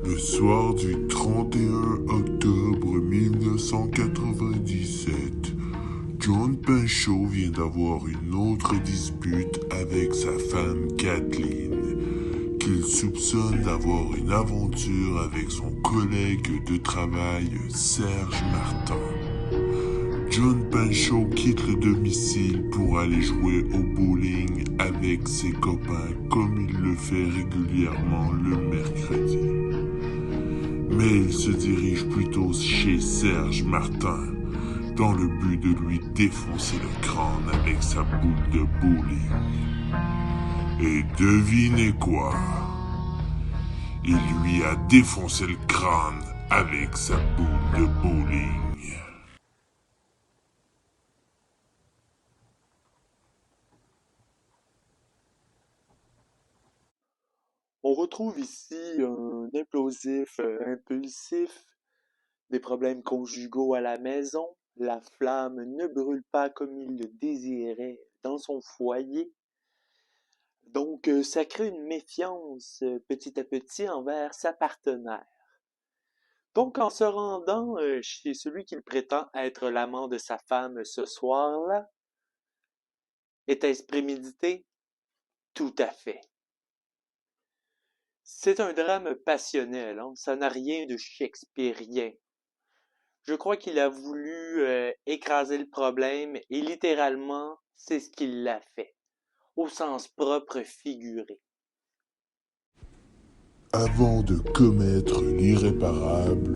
Le soir du 31 octobre 1997, John Pinchot vient d'avoir une autre dispute avec sa femme Kathleen, qu'il soupçonne d'avoir une aventure avec son collègue de travail Serge Martin. John Pinchot quitte le domicile pour aller jouer au bowling avec ses copains comme il le fait régulièrement le mercredi. Mais il se dirige plutôt chez Serge Martin dans le but de lui défoncer le crâne avec sa boule de bowling. Et devinez quoi? Il lui a défoncé le crâne avec sa boule de bowling. On retrouve ici un implosif impulsif, des problèmes conjugaux à la maison, la flamme ne brûle pas comme il le désirait dans son foyer. Donc, ça crée une méfiance petit à petit envers sa partenaire. Donc, en se rendant chez celui qu'il prétend être l'amant de sa femme ce soir-là, était-ce prémédité? Tout à fait. C'est un drame passionnel, hein? Ça n'a rien de shakespearien. Je crois qu'il a voulu écraser le problème et littéralement, c'est ce qu'il l'a fait, au sens propre figuré. Avant de commettre l'irréparable,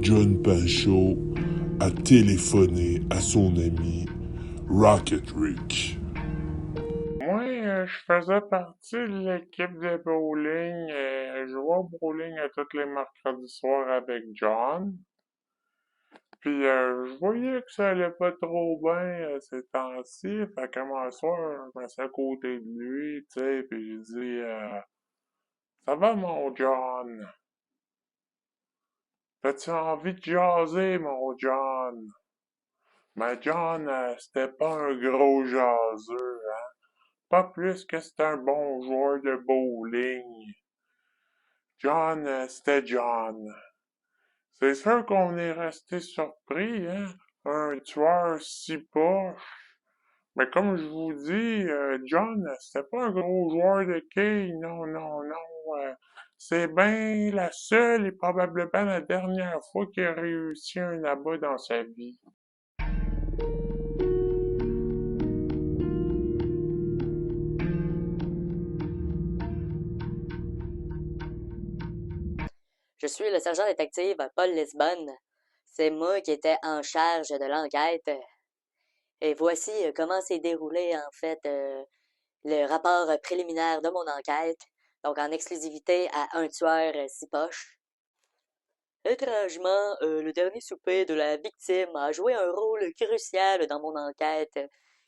John Pinchot a téléphoné à son ami Rocket Rick. Moi, je faisais partie de l'équipe de bowling. Je jouais au bowling tous les mercredis soirs avec John. Puis, je voyais que ça allait pas trop bien ces temps-ci. Fait qu'à un soir, je me suis à côté de lui, tu sais, puis j'ai dit, ça va, mon John? T'as-tu envie de jaser, mon John? Mais John, c'était pas un gros jaseux, hein? Pas plus que c'était un bon joueur de bowling. John, c'était John. C'est sûr qu'on est resté surpris, hein? Un tueur si poche. Mais comme je vous dis, John, c'était pas un gros joueur de quilles, non, non, non. C'est bien la seule et probablement la dernière fois qu'il a réussi un abat dans sa vie. Je suis le sergent détective Paul Lisbonne. C'est moi qui étais en charge de l'enquête. Et voici comment s'est déroulé en fait le rapport préliminaire de mon enquête. Donc en exclusivité à un tueur si poche. Étrangement, le dernier souper de la victime a joué un rôle crucial dans mon enquête.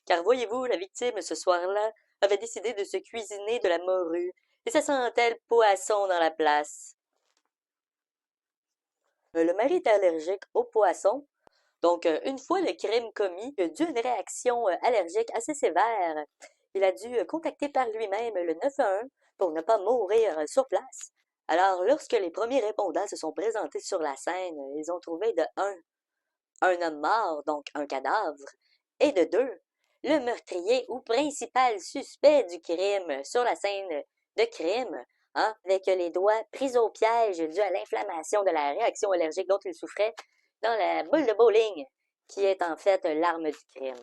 Car voyez-vous, la victime ce soir-là avait décidé de se cuisiner de la morue. Et ça sentait le poisson dans la place. Le mari était allergique aux poissons. Donc, une fois le crime commis, dû à une réaction allergique assez sévère, il a dû contacter par lui-même le 911 pour ne pas mourir sur place. Alors, lorsque les premiers répondants se sont présentés sur la scène, ils ont trouvé de un homme mort, donc un cadavre, et de deux, le meurtrier ou principal suspect du crime sur la scène de crime, hein, avec les doigts pris au piège dû à l'inflammation de la réaction allergique dont il souffrait dans la boule de bowling, qui est en fait l'arme du crime.